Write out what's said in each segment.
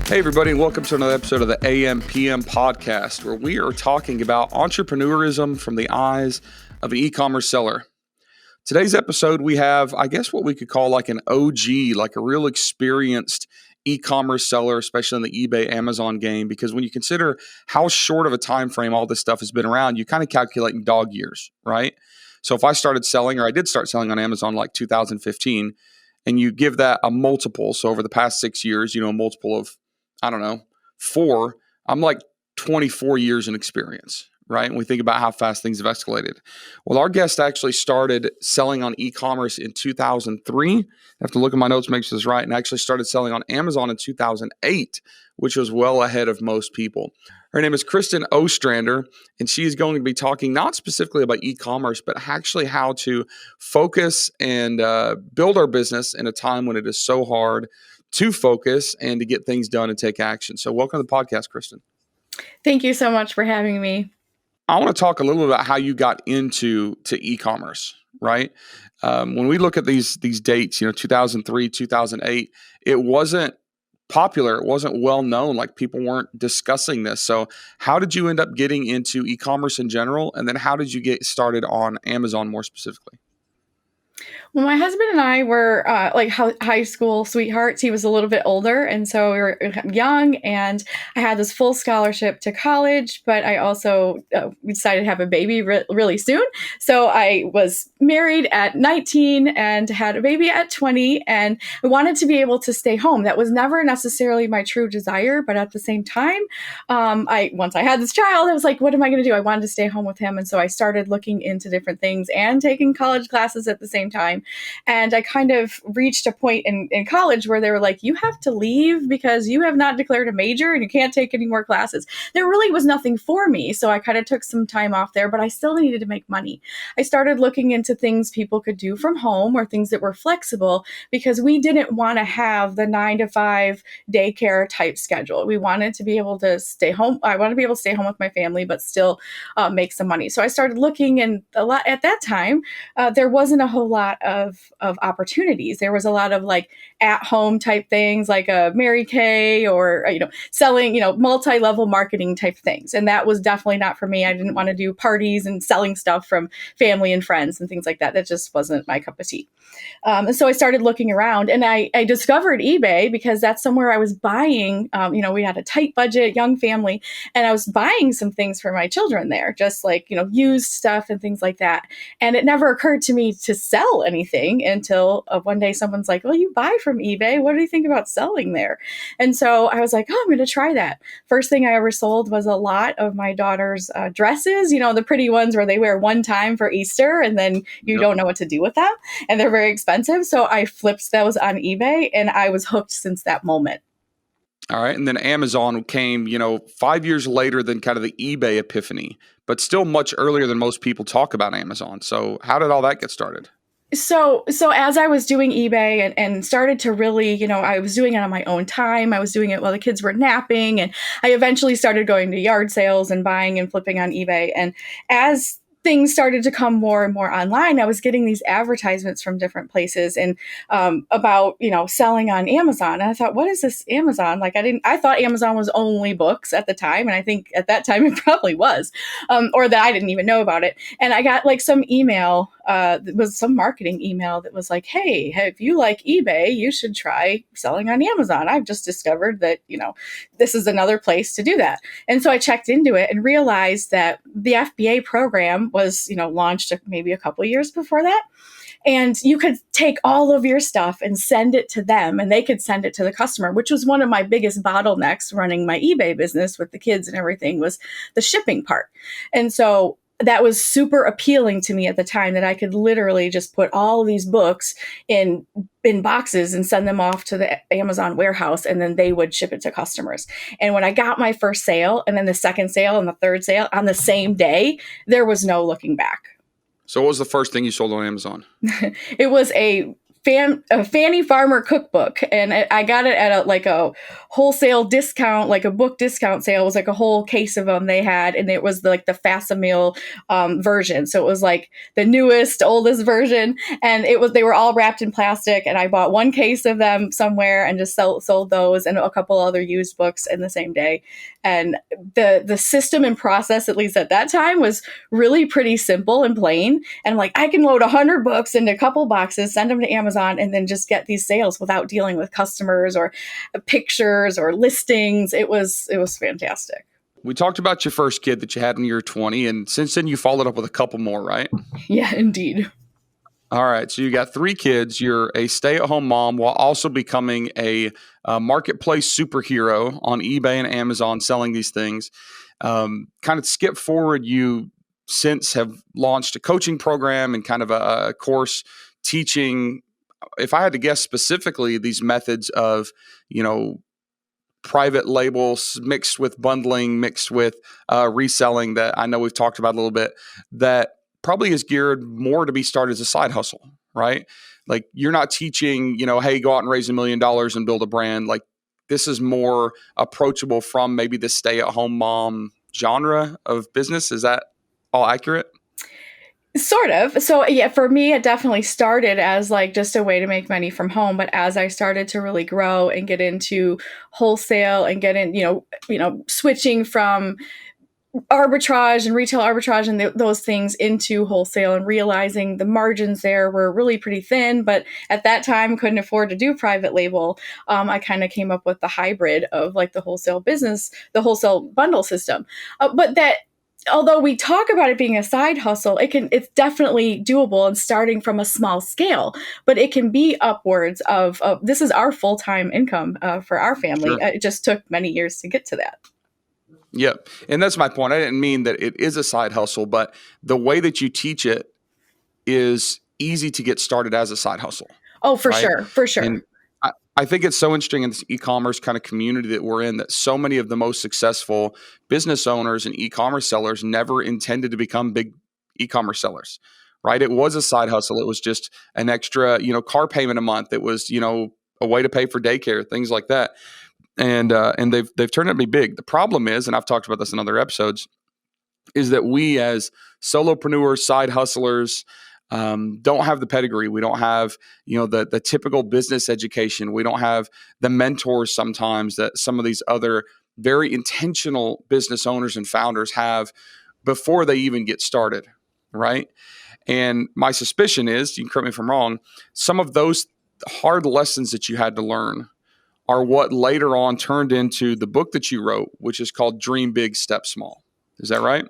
Hey, everybody, and welcome to another episode of the AM/PM podcast, where we are talking about entrepreneurism from the eyes of an e-commerce seller. Today's episode, we have, I guess, what we could call like an OG, like a real experienced e-commerce seller, especially in the eBay, Amazon game, because when you consider how short of a time frame all this stuff has been around, you kind of calculate in dog years, right? So if I started selling, or I did start selling on Amazon like 2015, and you give that a multiple, so over the past 6 years, a multiple of, I don't know, 4, I'm like 24 years in experience, right? And we think about how fast things have escalated. Well, our guest actually started selling on e-commerce in 2003. I have to look at my notes, make sure this is right, and actually started selling on Amazon in 2008, which was well ahead of most people. Her name is Kristin Ostrander, and she is going to be talking not specifically about e-commerce, but actually how to focus and build our business in a time when it is so hard to focus and to get things done and take action. So welcome to the podcast, Kristin. Thank you so much for having me. I want to talk a little bit about how you got into e-commerce, right? When we look at these dates, 2003, 2008, it wasn't popular. It wasn't well known. Like people weren't discussing this. So how did you end up getting into e-commerce in general? And then how did you get started on Amazon more specifically? Well, my husband and I were like high school sweethearts. He was a little bit older, and so we were young, and I had this full scholarship to college, but I also we decided to have a baby really soon. So I was married at 19 and had a baby at 20, and I wanted to be able to stay home. That was never necessarily my true desire, but at the same time, once I had this child, I was like, what am I going to do? I wanted to stay home with him, and so I started looking into different things and taking college classes at the same time. And I kind of reached a point in college where they were like, you have to leave because you have not declared a major and you can't take any more classes. There really was nothing for me. So I kind of took some time off there, but I still needed to make money. I started looking into things people could do from home or things that were flexible because we didn't want to have the 9-to-5 daycare type schedule. We wanted to be able to stay home. I wanted to be able to stay home with my family, but still make some money. So I started looking, and a lot at that time, there wasn't a whole lot of opportunities. There was a lot of like at home type things like a Mary Kay or, selling, multi-level marketing type things. And that was definitely not for me. I didn't want to do parties and selling stuff from family and friends and things like that. That just wasn't my cup of tea. And so I started looking around, and I discovered eBay because that's somewhere I was buying, we had a tight budget, young family, and I was buying some things for my children there, just like, used stuff and things like that. And it never occurred to me to sell anything until one day someone's like, well, you buy from eBay. What do you think about selling there? And so I was like, oh, I'm going to try that. First thing I ever sold was a lot of my daughter's dresses, the pretty ones where they wear one time for Easter and then you don't know what to do with them. And they're very expensive. So I flipped those on eBay and I was hooked since that moment. All right. And then Amazon came, 5 years later than kind of the eBay epiphany, but still much earlier than most people talk about Amazon. So how did all that get started? So as I was doing eBay and started to really, I was doing it on my own time. I was doing it while the kids were napping. And I eventually started going to yard sales and buying and flipping on eBay. And as things started to come more and more online, I was getting these advertisements from different places and about, selling on Amazon. And I thought, what is this Amazon? Like, I thought Amazon was only books at the time. And I think at that time it probably was, or that I didn't even know about it. And I got like some email, was some marketing email that was like, hey, if you like eBay, you should try selling on Amazon. I've just discovered that, this is another place to do that. And so I checked into it and realized that the FBA program was, launched maybe a couple years before that. And you could take all of your stuff and send it to them, and they could send it to the customer, which was one of my biggest bottlenecks running my eBay business with the kids and everything, was the shipping part. And so that was super appealing to me at the time, that I could literally just put all of these books in boxes and send them off to the Amazon warehouse, and then they would ship it to customers. And when I got my first sale, and then the second sale and the third sale on the same day, there was no looking back. So what was the first thing you sold on Amazon? It was a Fanny Farmer cookbook, and I got it at a wholesale discount, like a book discount sale. It was like a whole case of them they had, and it was like the Facsimile version. So it was like the newest, oldest version, and they were all wrapped in plastic. And I bought one case of them somewhere and just sold those and a couple other used books in the same day. And the system and process, at least at that time, was really pretty simple and plain. And like, I can load 100 books into a couple boxes, send them to Amazon, and then just get these sales without dealing with customers or pictures or listings. It was fantastic. We talked about your first kid that you had when you were 20, and since then you followed up with a couple more, right? Yeah, indeed. All right. So you got 3 kids. You're a stay-at-home mom while also becoming a marketplace superhero on eBay and Amazon selling these things. Kind of skip forward, you since have launched a coaching program and kind of a course teaching, if I had to guess specifically, these methods of, private labels mixed with bundling, mixed with reselling that I know we've talked about a little bit, that probably is geared more to be started as a side hustle, right? Like, you're not teaching, hey, go out and raise $1 million and build a brand. Like, this is more approachable from maybe the stay-at-home mom genre of business. Is that all accurate? Sort of. So yeah, for me, it definitely started as like just a way to make money from home. But as I started to really grow and get into wholesale and get in, switching from arbitrage and retail arbitrage and those things into wholesale, and realizing the margins there were really pretty thin, but at that time couldn't afford to do private label. I kind of came up with the hybrid of like the wholesale business, the wholesale bundle system. But that, although we talk about it being a side hustle, it's definitely doable and starting from a small scale, but it can be upwards of this is our full-time income for our family. Sure. It just took many years to get to that. Yep. And that's my point. I didn't mean that it is a side hustle, but the way that you teach it is easy to get started as a side hustle. Oh, for sure. For sure. And I think it's so interesting in this e-commerce kind of community that we're in, that so many of the most successful business owners and e-commerce sellers never intended to become big e-commerce sellers, right? It was a side hustle. It was just an extra, car payment a month. It was, a way to pay for daycare, things like that. And they've turned out to be big. The problem is, and I've talked about this in other episodes, is that we as solopreneurs, side hustlers, don't have the pedigree. We don't have, the typical business education. We don't have the mentors sometimes that some of these other very intentional business owners and founders have before they even get started, right? And my suspicion is, you can correct me if I'm wrong, some of those hard lessons that you had to learn are what later on turned into the book that you wrote, which is called Dream Big, Step Small. Is that right?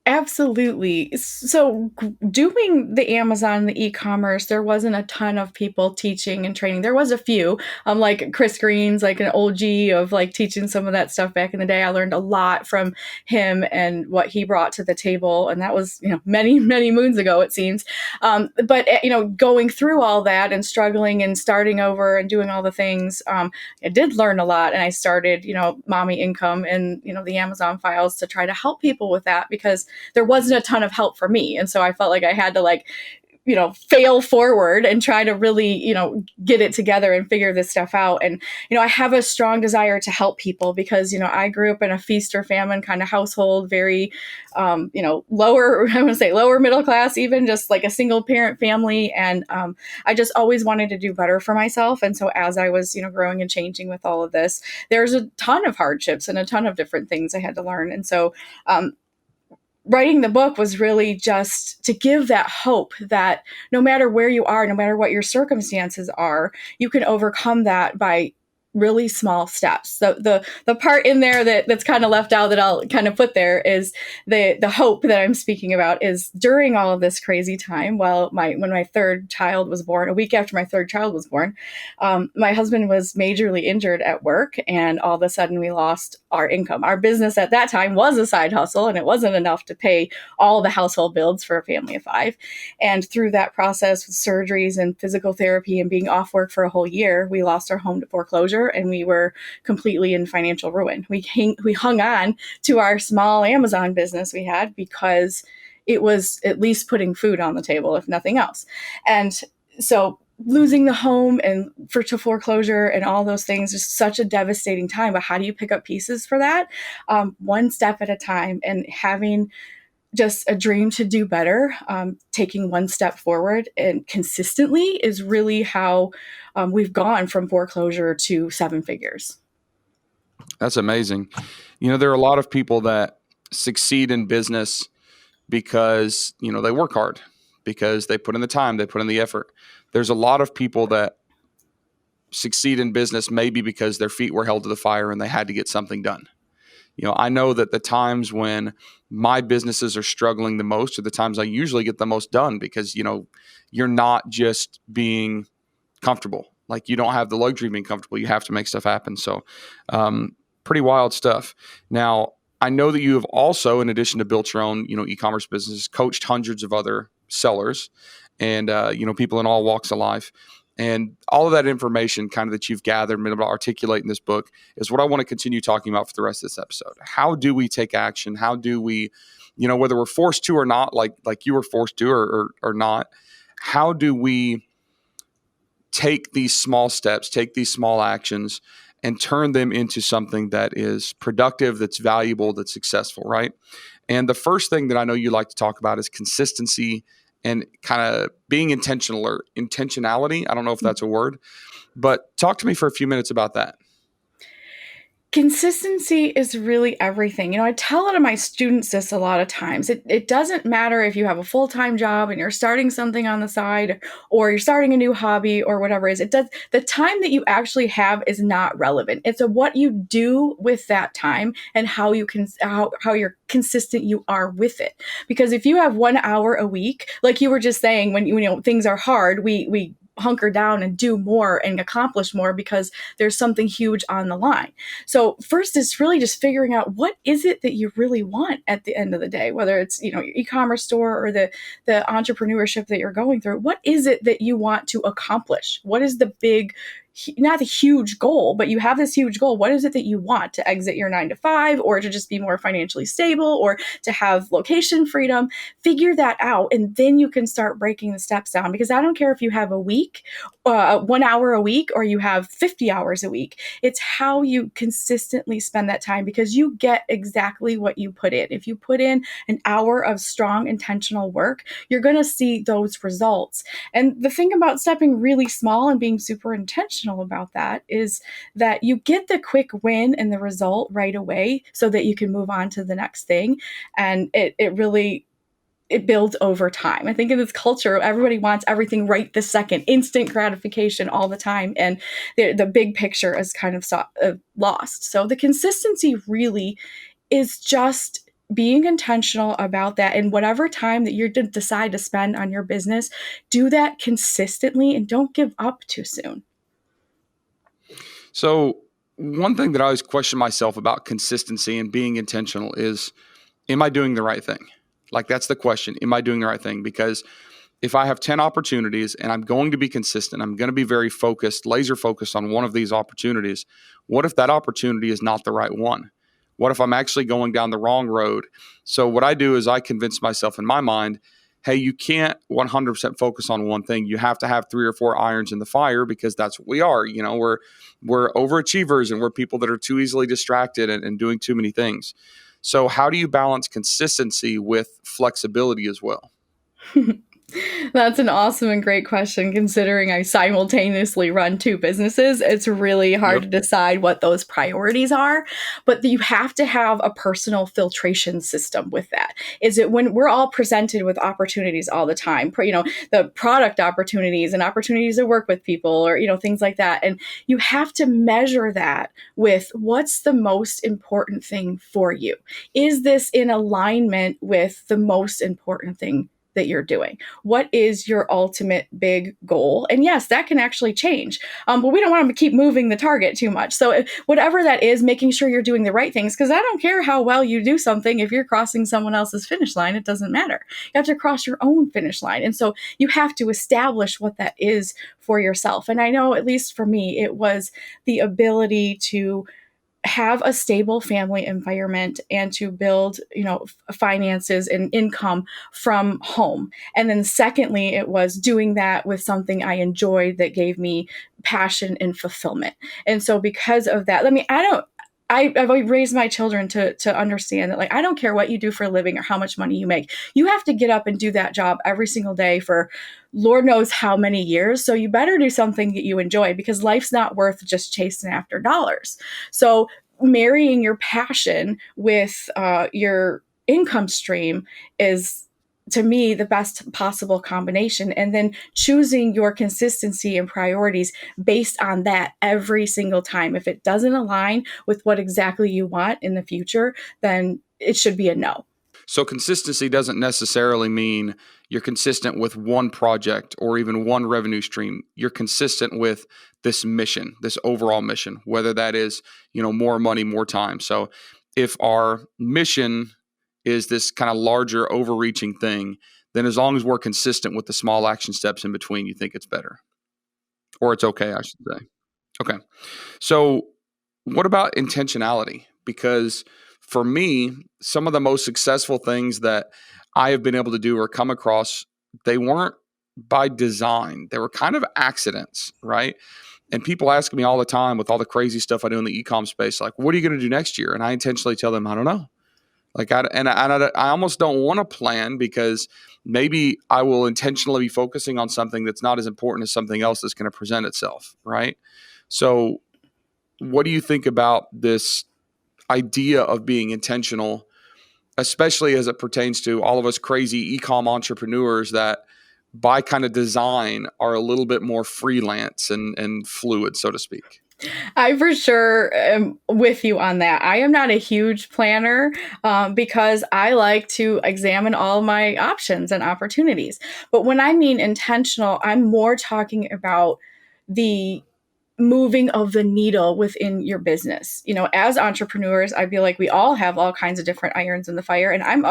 Absolutely. So doing the Amazon, the e-commerce, there wasn't a ton of people teaching and training. There was a few, like Chris Green's like an OG of like teaching some of that stuff back in the day. I learned a lot from him and what he brought to the table. And that was, many, many moons ago, it seems. But going through all that and struggling and starting over and doing all the things, I did learn a lot. And I started, Mommy Income and, the Amazon files to try to help people with that, because there wasn't a ton of help for me. And so I felt like I had to fail forward and try to really, get it together and figure this stuff out. And, I have a strong desire to help people because, I grew up in a feast or famine kind of household, very, lower, I want to say lower middle class, even just like a single parent family. And I just always wanted to do better for myself. And so as I was, growing and changing with all of this, there's a ton of hardships and a ton of different things I had to learn. And so, writing the book was really just to give that hope that no matter where you are, no matter what your circumstances are, you can overcome that by really small steps. So the part in there that's kind of left out that I'll kind of put there is the hope that I'm speaking about is during all of this crazy time. When my third child was born, a week after my third child was born, my husband was majorly injured at work, and all of a sudden we lost our income. Our business at that time was a side hustle, and it wasn't enough to pay all the household bills for a family of 5. And through that process with surgeries and physical therapy and being off work for a whole year, we lost our home to foreclosure, and we were completely in financial ruin. We hung on to our small Amazon business we had because it was at least putting food on the table, if nothing else. And so losing the home and to foreclosure and all those things is such a devastating time. But how do you pick up pieces for that? One step at a time, and having just a dream to do better, taking one step forward and consistently is really how we've gone from foreclosure to seven figures. That's amazing. There are a lot of people that succeed in business because, they work hard, because they put in the time, they put in the effort. There's a lot of people that succeed in business maybe because their feet were held to the fire and they had to get something done. I know that the times when my businesses are struggling the most are the times I usually get the most done, because, you're not just being comfortable. Like, you don't have the luxury of being comfortable. You have to make stuff happen. So, pretty wild stuff. Now, I know that you have also, in addition to built your own, e-commerce business, coached hundreds of other sellers and, people in all walks of life. And all of that information kind of that you've gathered and been able to articulate in this book is what I want to continue talking about for the rest of this episode. How do we take action? How do we, whether we're forced to or not, like you were forced to or not, how do we take these small steps, take these small actions and turn them into something that is productive, that's valuable, that's successful, right? And the first thing that I know you like to talk about is consistency and kind of being intentional or intentionality. I don't know if that's a word, but talk to me for a few minutes about that. Consistency is really everything. I tell it to my students this a lot of times. It doesn't matter if you have a full-time job and you're starting something on the side, or you're starting a new hobby or whatever it is. The time that you actually have is not relevant. It's what you do with that time and how you're consistent you are with it. Because if you have 1 hour a week, like you were just saying, when things are hard, we hunker down and do more and accomplish more because there's something huge on the line. So first is really just figuring out what is it that you really want at the end of the day, whether it's, your e-commerce store or the entrepreneurship that you're going through. What is it that you want to accomplish? What is the big, not a huge goal, but you have this huge goal. What is it that you want? To exit your 9-to-5, or to just be more financially stable, or to have location freedom? Figure that out, and then you can start breaking the steps down. Because I don't care if you have a week, 1 hour a week, or you have 50 hours a week. It's how you consistently spend that time, because you get exactly what you put in. If you put in an hour of strong, intentional work, you're going to see those results. And the thing about stepping really small and being super intentional about that is that you get the quick win and the result right away, so that you can move on to the next thing. And it builds over time. I think in this culture, everybody wants everything right this second, instant gratification all the time. And the big picture is kind of lost. So the consistency really is just being intentional about that. And whatever time that you decide to spend on your business, do that consistently and don't give up too soon. So one thing that I always question myself about consistency and being intentional is, am I doing the right thing? Like, that's the question. Am I doing the right thing? Because if I have 10 opportunities and I'm going to be consistent, I'm going to be very focused, laser focused on one of these opportunities. What if that opportunity is not the right one? What if I'm actually going down the wrong road? So what I do is I convince myself in my mind, hey, you can't 100% focus on one thing. You have to have 3 or 4 irons in the fire, because that's what we are. We're overachievers, and we're people that are too easily distracted and doing too many things. So how do you balance consistency with flexibility as well? That's an awesome and great question, considering I simultaneously run 2 businesses. It's really hard to decide what those priorities are, but you have to have a personal filtration system with that. Is it when we're all presented with opportunities all the time, the product opportunities and opportunities to work with people, or, things like that. And you have to measure that with what's the most important thing for you. Is this in alignment with the most important thing that you're doing? What is your ultimate big goal? And yes, that can actually change, but we don't want to keep moving the target too much. So whatever that is, making sure you're doing the right things, because I don't care how well you do something. If you're crossing someone else's finish line, it doesn't matter. You have to cross your own finish line. And so you have to establish what that is for yourself. And I know, at least for me, it was the ability to have a stable family environment and to build, finances and income from home. And then secondly, it was doing that with something I enjoyed that gave me passion and fulfillment. And so because of that, I've raised my children to understand that, like, I don't care what you do for a living or how much money you make. You have to get up and do that job every single day for Lord knows how many years. So you better do something that you enjoy, because life's not worth just chasing after dollars. So marrying your passion with your income stream is, to me, the best possible combination. And then choosing your consistency and priorities based on that every single time. If it doesn't align with what exactly you want in the future, then it should be a no. So consistency doesn't necessarily mean you're consistent with one project or even one revenue stream. You're consistent with this mission, this overall mission, whether that is, more money, more time. So if our mission is this kind of larger overreaching thing, then as long as we're consistent with the small action steps in between, you think it's better, or it's okay, I should say. Okay. So what about intentionality? Because for me, some of the most successful things that I have been able to do or come across, they weren't by design. They were kind of accidents, right? And people ask me all the time, with all the crazy stuff I do in the e-com space, like, what are you going to do next year? And I intentionally tell them, I don't know. Like, I almost don't want to plan, because maybe I will intentionally be focusing on something that's not as important as something else that's going to present itself, right? So what do you think about this idea of being intentional, especially as it pertains to all of us crazy e-com entrepreneurs that by kind of design are a little bit more freelance and fluid, so to speak? I for sure am with you on that. I am not a huge planner because I like to examine all my options and opportunities. But when I mean intentional, I'm more talking about the moving of the needle within your business. As entrepreneurs, I feel like we all have all kinds of different irons in the fire. And I'm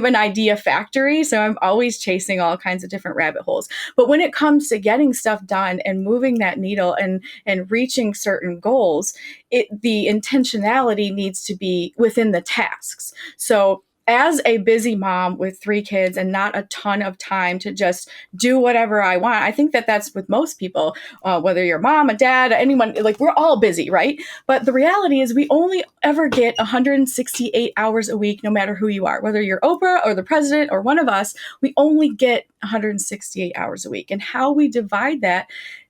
an idea factory. So I'm always chasing all kinds of different rabbit holes. But when it comes to getting stuff done and moving that needle and reaching certain goals, the intentionality needs to be within the tasks. So as a busy mom with 3 kids and not a ton of time to just do whatever I want, I think that that's with most people, whether you're a mom, a dad, anyone, like, we're all busy, right? But the reality is we only ever get 168 hours a week, no matter who you are, whether you're Oprah or the president or one of us, we only get 168 hours a week. And how we divide that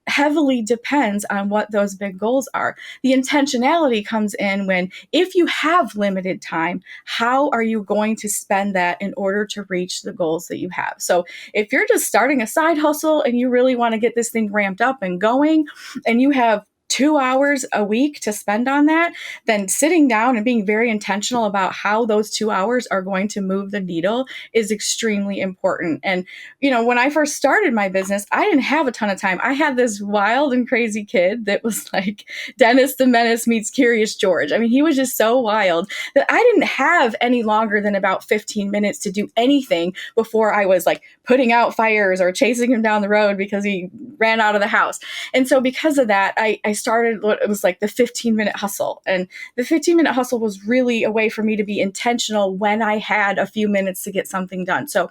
heavily depends on what those big goals are. The intentionality comes in when, if you have limited time, how are you going to spend that in order to reach the goals that you have? So if you're just starting a side hustle and you really want to get this thing ramped up and going, and you have 2 hours a week to spend on that, then sitting down and being very intentional about how those 2 hours are going to move the needle is extremely important. And, when I first started my business, I didn't have a ton of time. I had this wild and crazy kid that was like Dennis the Menace meets Curious George. I mean, he was just so wild that I didn't have any longer than about 15 minutes to do anything before I was like putting out fires or chasing him down the road because he ran out of the house. And so because of that, I started what it was like the 15-minute hustle. And the 15-minute hustle was really a way for me to be intentional when I had a few minutes to get something done. So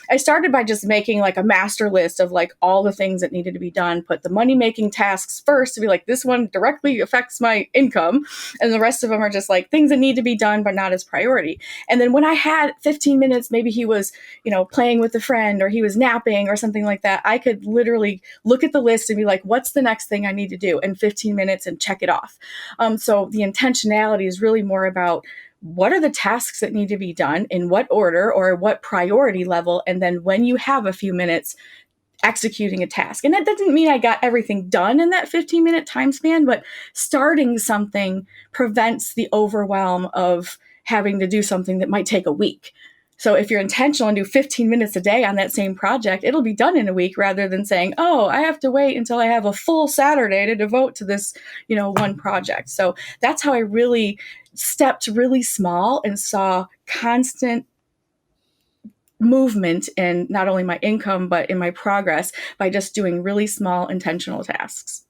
I started by just making like a master list of like all the things that needed to be done, put the money making tasks first to be like, this one directly affects my income. And the rest of them are just like things that need to be done, but not as priority. And then when I had 15 minutes, maybe he was, playing with a friend or he was napping or something like that, I could literally look at the list and be like, what's the next thing I need to do in 15 minutes and check it off. So the intentionality is really more about what are the tasks that need to be done, in what order or what priority level, and then when you have a few minutes, executing a task. And that doesn't mean I got everything done in that 15-minute time span, but starting something prevents the overwhelm of having to do something that might take a week. So if you're intentional and do 15 minutes a day on that same project, it'll be done in a week, rather than saying, oh, I have to wait until I have a full Saturday to devote to this, one project. So that's how I really stepped really small and saw constant movement in not only my income, but in my progress by just doing really small intentional tasks.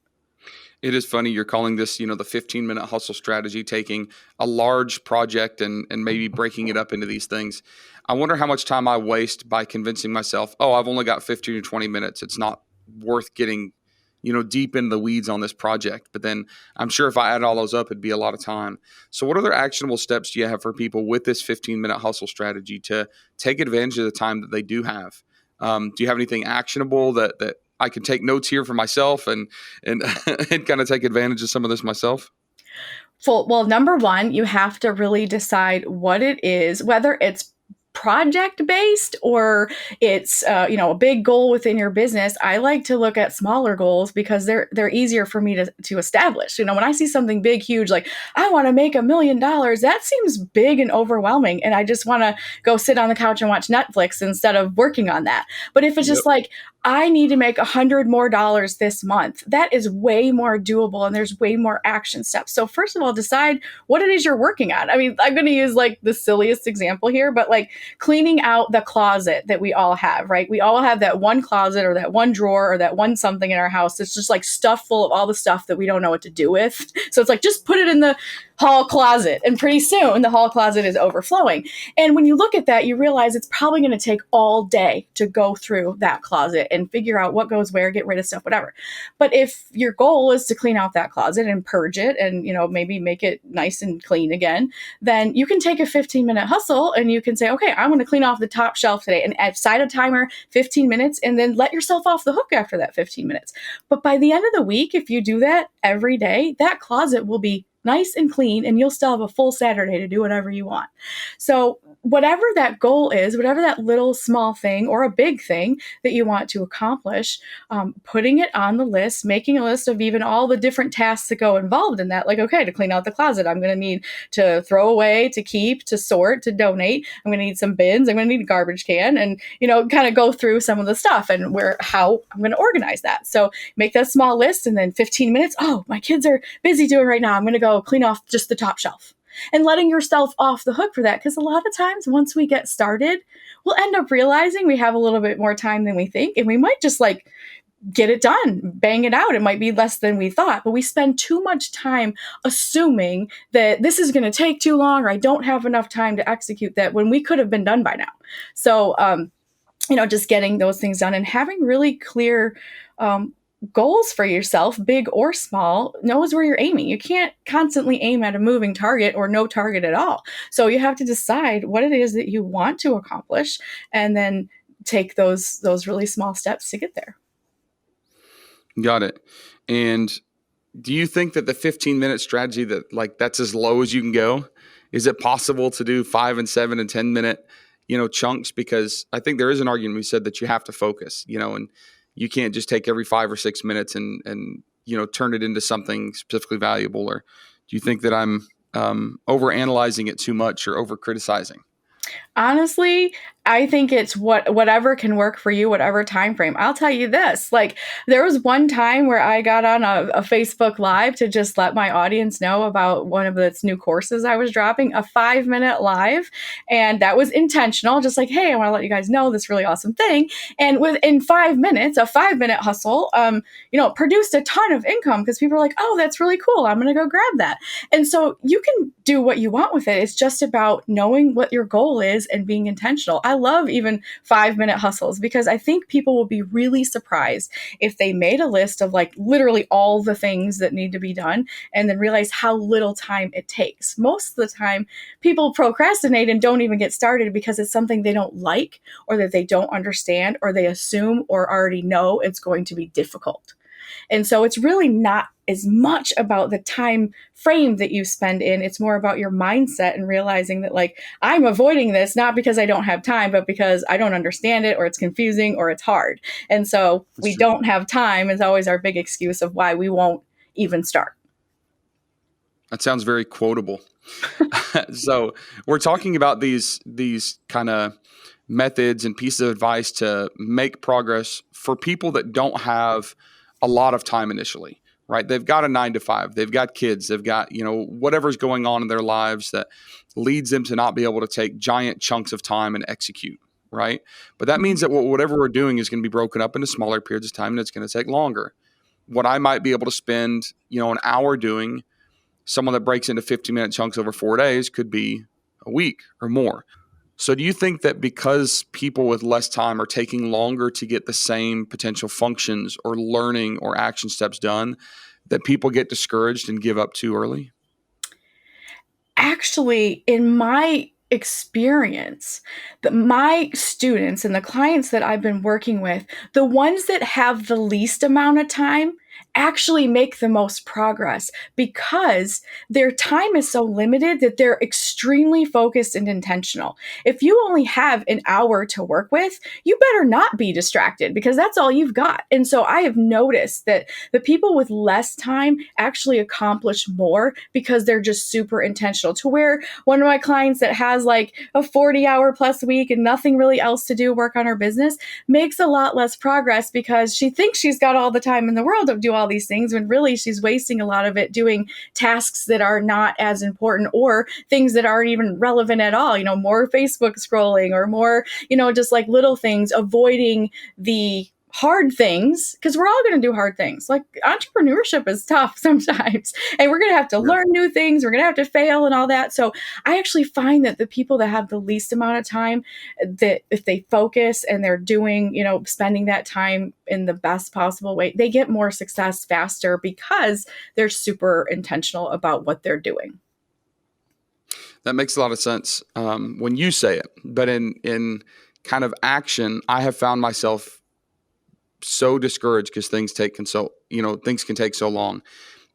It is funny you're calling this, the 15-minute hustle strategy, taking a large project and maybe breaking it up into these things. I wonder how much time I waste by convincing myself, oh, I've only got 15 or 20 minutes. It's not worth getting, deep in the weeds on this project. But then I'm sure if I add all those up, it'd be a lot of time. So what other actionable steps do you have for people with this 15-minute hustle strategy to take advantage of the time that they do have? Do you have anything actionable that I can take notes here for myself and and kind of take advantage of some of this myself? Well, number one, you have to really decide what it is, whether it's project based or it's a big goal within your business. I like to look at smaller goals because they're easier for me to establish. When I see something big, huge, like I want to make $1 million, that seems big and overwhelming, and I just want to go sit on the couch and watch Netflix instead of working on that. But if it's just like, I need to make $100 more this month, that is way more doable, and there's way more action steps. So first of all, decide what it is you're working on. I mean, I'm going to use like the silliest example here, but like cleaning out the closet that we all have, right? We all have that one closet or that one drawer or that one something in our house that's just like stuff full of all the stuff that we don't know what to do with. So it's like, just put it in the hall closet, and pretty soon the hall closet is overflowing. And when you look at that, you realize it's probably going to take all day to go through that closet and figure out what goes where, get rid of stuff, whatever. But if your goal is to clean out that closet and purge it and, maybe make it nice and clean again, then you can take a 15-minute hustle and you can say, okay, I'm going to clean off the top shelf today, and set a timer 15 minutes and then let yourself off the hook after that 15 minutes. But by the end of the week, if you do that every day, that closet will be nice and clean, and you'll still have a full Saturday to do whatever you want. So whatever that goal is, whatever that little small thing or a big thing that you want to accomplish, putting it on the list, making a list of even all the different tasks that go involved in that. Like, okay, to clean out the closet, I'm going to need to throw away, to keep, to sort, to donate. I'm going to need some bins. I'm going to need a garbage can, and, kind of go through some of the stuff and how I'm going to organize that. So make that small list, and then 15 minutes. Oh, my kids are busy doing right now. I'm going to go clean off just the top shelf, and letting yourself off the hook for that. Because a lot of times once we get started, we'll end up realizing we have a little bit more time than we think, and we might just like get it done, bang it out. It might be less than we thought, but we spend too much time assuming that this is going to take too long, or I don't have enough time to execute that, when we could have been done by now. So, just getting those things done and having really clear, goals for yourself, big or small, knows where you're aiming. You can't constantly aim at a moving target or no target at all. So you have to decide what it is that you want to accomplish, and then take those really small steps to get there. Got it. And do you think that the 15-minute strategy, that's as low as you can go? Is it possible to do 5 and 7 and 10-minute, chunks? Because I think there is an argument we said that you have to focus, and you can't just take every 5 or 6 minutes and turn it into something specifically valuable. Or do you think that I'm overanalyzing it too much or over criticizing? Honestly, I think it's whatever can work for you, whatever time frame. I'll tell you this, like there was one time where I got on a Facebook Live to just let my audience know about one of its new courses I was dropping, a 5-minute live. And that was intentional, just like, hey, I want to let you guys know this really awesome thing. And within 5 minutes, a 5-minute hustle, produced a ton of income, because people are like, oh, that's really cool, I'm going to go grab that. And so you can do what you want with it. It's just about knowing what your goal is and being intentional. I love even 5-minute hustles, because I think people will be really surprised if they made a list of like literally all the things that need to be done, and then realize how little time it takes. Most of the time, people procrastinate and don't even get started because it's something they don't like, or that they don't understand, or they assume or already know it's going to be difficult. And so it's really not as much about the time frame that you spend in. It's more about your mindset and realizing that, like, I'm avoiding this not because I don't have time, but because I don't understand it, or it's confusing, or it's hard. And so we don't have time is always our big excuse of why we won't even start. That sounds very quotable. So we're talking about these kind of methods and pieces of advice to make progress for people that don't have a lot of time initially, right? They've got a 9 to 5, they've got kids, they've got, whatever's going on in their lives that leads them to not be able to take giant chunks of time and execute, right? But that means that whatever we're doing is going to be broken up into smaller periods of time, and it's going to take longer. what I might be able to spend, an hour doing, someone that breaks into 15-minute chunks over 4 days could be a week or more. So do you think that because people with less time are taking longer to get the same potential functions or learning or action steps done, that people get discouraged and give up too early? Actually, in my experience, my students and the clients that I've been working with, the ones that have the least amount of time actually make the most progress because their time is so limited that they're extremely focused and intentional. If you only have an hour to work with, you better not be distracted because that's all you've got. And so I have noticed that the people with less time actually accomplish more because they're just super intentional, to where one of my clients that has like a 40-hour plus week and nothing really else to do, work on her business, makes a lot less progress because she thinks she's got all the time in the world to do all these things when really she's wasting a lot of it doing tasks that are not as important or things that aren't even relevant at all. More Facebook scrolling or more, just like little things, avoiding the hard things, because we're all going to do hard things. Like, entrepreneurship is tough sometimes, and we're going to have to learn new things. We're going to have to fail and all that. So I actually find that the people that have the least amount of time, that if they focus and they're doing, spending that time in the best possible way, they get more success faster because they're super intentional about what they're doing. That makes a lot of sense when you say it, but in kind of action, I have found myself so discouraged because things can take so long.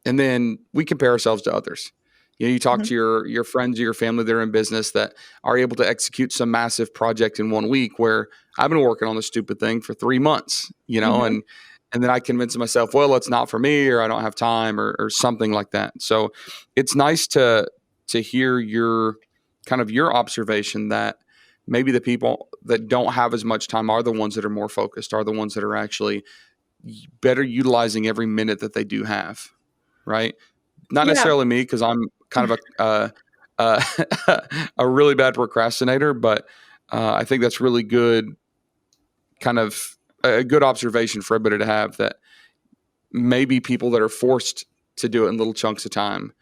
And then we compare ourselves to others. You talk to your friends or your family that are in business that are able to execute some massive project in 1 week, where I've been working on this stupid thing for 3 months, and then I convince myself, well, it's not for me, or I don't have time, or something like that. So it's nice to hear your observation that maybe the people that don't have as much time are the ones that are more focused, are the ones that are actually better utilizing every minute that they do have, right? Not necessarily me, because I'm kind of a really bad procrastinator, but I think that's really good, kind of a good observation for everybody to have, that maybe people that are forced to do it in little chunks of time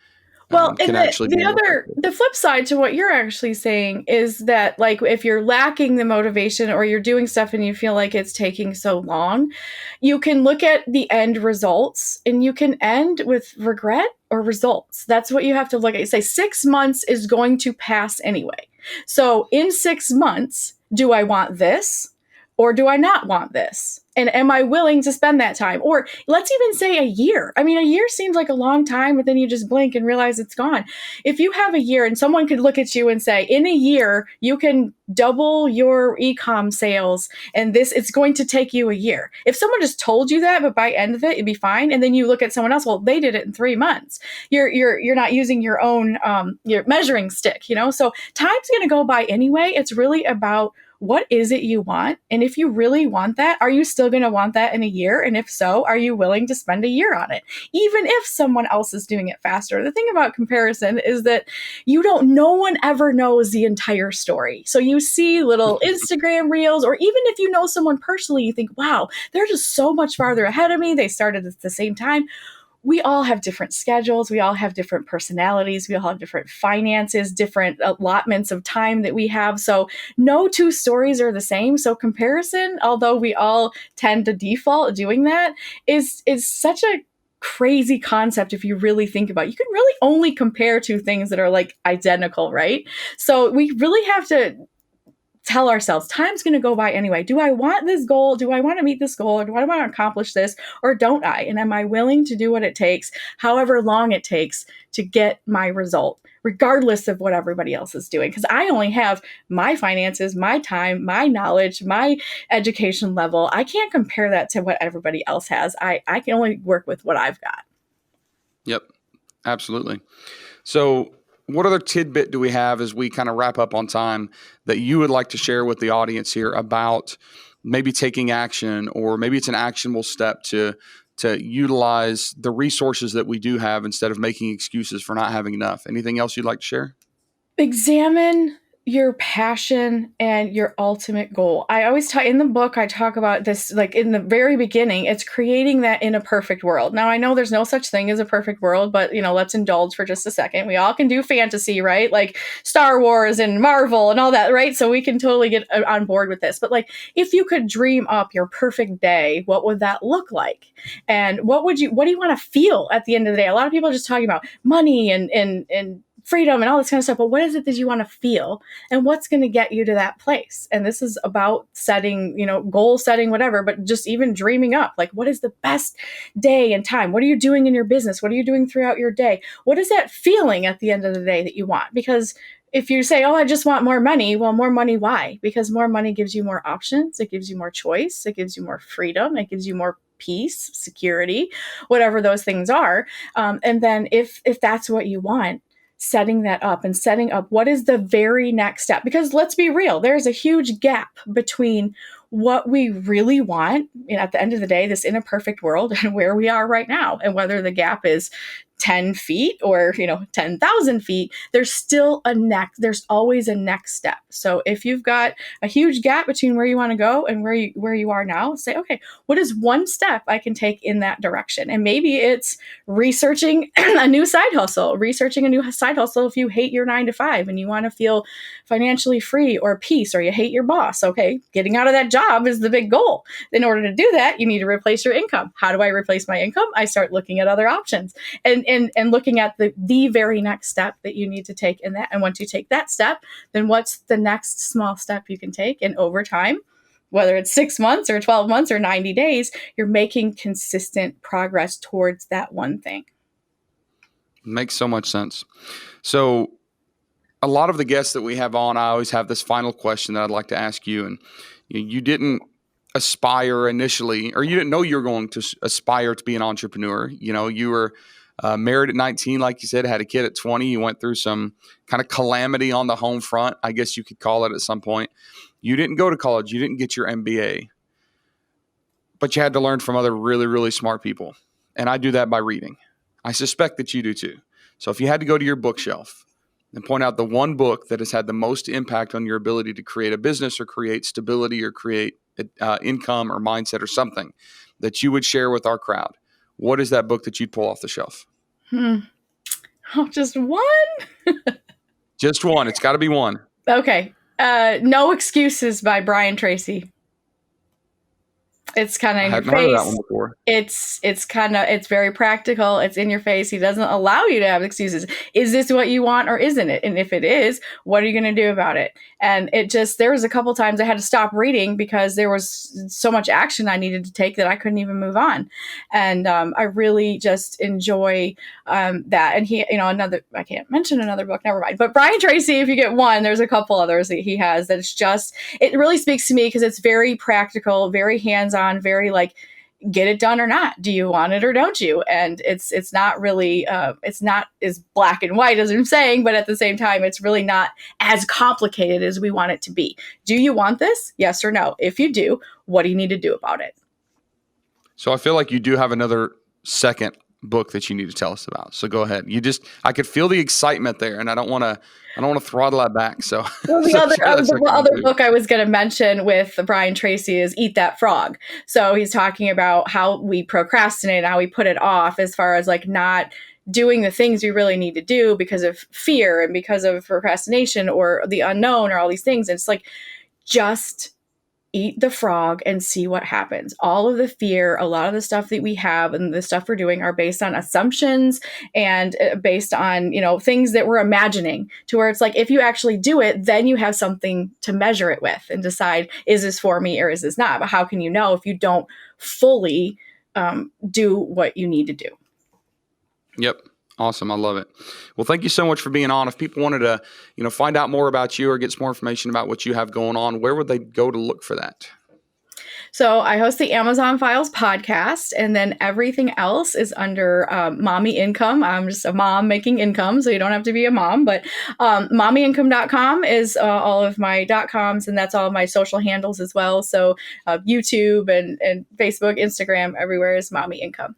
Well, and can actually be more effective. the flip side to what you're actually saying is that, like, if you're lacking the motivation or you're doing stuff and you feel like it's taking so long, you can look at the end results and you can end with regret or results. That's what you have to look at. You say 6 months is going to pass anyway. So in 6 months, do I want this or do I not want this? And am I willing to spend that time? Or let's even say a year. I mean, a year seems like a long time, but then you just blink and realize it's gone. If you have a year and someone could look at you and say, in a year, you can double your e-com sales, and it's going to take you a year. If someone just told you that, but by end of it, it'd be fine. And then you look at someone else, well, they did it in 3 months. You're not using your own your measuring stick, So time's going to go by anyway. It's really about, what is it you want? And if you really want that, are you still going to want that in a year? And if so, are you willing to spend a year on it? Even if someone else is doing it faster. The thing about comparison is that no one ever knows the entire story. So you see little Instagram reels, or even if you know someone personally, you think, wow, they're just so much farther ahead of me. They started at the same time. We all have different schedules. We all have different personalities. We all have different finances, different allotments of time that we have. So no two stories are the same. So comparison, although we all tend to default doing that, is such a crazy concept if you really think about it. You can really only compare two things that are like identical, right? So we really have to tell ourselves, time's going to go by anyway. Do I want this goal? Do I want to meet this goal? Or do I want to accomplish this? Or don't I? And am I willing to do what it takes, however long it takes, to get my result, regardless of what everybody else is doing? Because I only have my finances, my time, my knowledge, my education level. I can't compare that to what everybody else has. I can only work with what I've got. Yep, absolutely. So what other tidbit do we have as we kind of wrap up on time that you would like to share with the audience here about maybe taking action, or maybe it's an actionable step to utilize the resources that we do have instead of making excuses for not having enough? Anything else you'd like to share? Examine your passion and your ultimate goal. I always talk in the book, I talk about this like in the very beginning, it's creating that in a perfect world. Now, I know there's no such thing as a perfect world, but let's indulge for just a second. We all can do fantasy, right? Like Star Wars and Marvel and all that, right? So we can totally get on board with this. But like, if you could dream up your perfect day, what would that look like? And what do you want to feel at the end of the day? A lot of people are just talking about money and freedom and all this kind of stuff, but what is it that you want to feel and what's going to get you to that place? And this is about setting, goal setting, whatever, but just even dreaming up, like, what is the best day and time? What are you doing in your business? What are you doing throughout your day? What is that feeling at the end of the day that you want? Because if you say, oh, I just want more money, well, more money, why? Because more money gives you more options. It gives you more choice. It gives you more freedom. It gives you more peace, security, whatever those things are. And then if that's what you want, setting that up and setting up what is the very next step. Because let's be real, there's a huge gap between what we really want at the end of the day, this in a perfect world, and where we are right now. And whether the gap is 10 feet or 10,000 feet, there's always a next step. So if you've got a huge gap between where you want to go and where you are now, say, okay, what is one step I can take in that direction? And maybe it's researching a new side hustle if you hate your 9 to 5 and you want to feel financially free or peace, or you hate your boss. Okay, getting out of that job is the big goal. In order to do that, you need to replace your income. How do I replace my income? I start looking at other options and looking at the very next step that you need to take in that. And once you take that step, then what's the next small step you can take? And over time, whether it's 6 months or 12 months or 90 days, you're making consistent progress towards that one thing. Makes so much sense. So a lot of the guests that we have on, I always have this final question that I'd like to ask you. And you didn't aspire initially, or you didn't know you were going to aspire to be an entrepreneur. You were married at 19, like you said, had a kid at 20. You went through some kind of calamity on the home front, I guess you could call it at some point. You didn't go to college. You didn't get your MBA, but you had to learn from other really, really smart people. And I do that by reading. I suspect that you do too. So if you had to go to your bookshelf and point out the one book that has had the most impact on your ability to create a business or create stability or create income or mindset or something that you would share with our crowd, what is that book that you'd pull off the shelf? Oh, just one? Just one. It's got to be one. Okay. No Excuses by Brian Tracy. It's kind of in your face. I hadn't heard of that one before. It's very practical. It's in your face. He doesn't allow you to have excuses. Is this what you want or isn't it? And if it is, what are you going to do about it? And there was a couple times I had to stop reading because there was so much action I needed to take that I couldn't even move on. And I really just enjoy that. And he, I can't mention another book, never mind. But Brian Tracy, if you get one, there's a couple others that he has that it really speaks to me because it's very practical, very hands-on, very like, get it done or not. Do you want it or don't you? And it's not really, it's not as black and white as I'm saying, but at the same time, it's really not as complicated as we want it to be. Do you want this? Yes or no? If you do, what do you need to do about it? So I feel like you do have another second book that you need to tell us about. So go ahead. I could feel the excitement there, and I don't want to throttle that back. So well, the other book I was going to mention with Brian Tracy is Eat That Frog. So he's talking about how we procrastinate, how we put it off as far as like not doing the things we really need to do because of fear and because of procrastination or the unknown or all these things. And it's like, just eat the frog and see what happens. All of the fear, a lot of the stuff that we have and the stuff we're doing are based on assumptions and based on, things that we're imagining, to where it's like, if you actually do it, then you have something to measure it with and decide, is this for me or is this not? But how can you know if you don't fully do what you need to do? Yep. Awesome. I love it. Well, thank you so much for being on. If people wanted to, find out more about you or get some more information about what you have going on, where would they go to look for that? So I host the Amazon Files podcast, and then everything else is under Mommy Income. I'm just a mom making income, so you don't have to be a mom, but mommyincome.com is all of my .coms, and that's all of my social handles as well. So YouTube and Facebook, Instagram, everywhere is Mommy Income.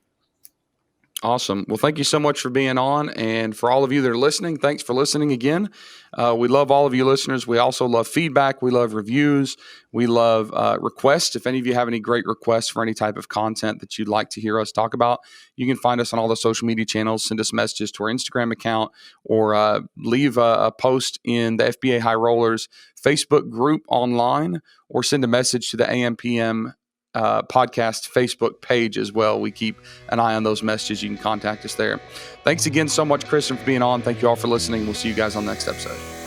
Awesome. Well, thank you so much for being on. And for all of you that are listening, thanks for listening again. We love all of you listeners. We also love feedback. We love reviews. We love requests. If any of you have any great requests for any type of content that you'd like to hear us talk about, you can find us on all the social media channels. Send us messages to our Instagram account or leave a post in the FBA High Rollers Facebook group online, or send a message to the AMPM podcast Facebook page as well. We keep an eye on those messages. You can contact us there. Thanks again so much, Kristin, for being on. Thank you all for listening. We'll see you guys on the next episode.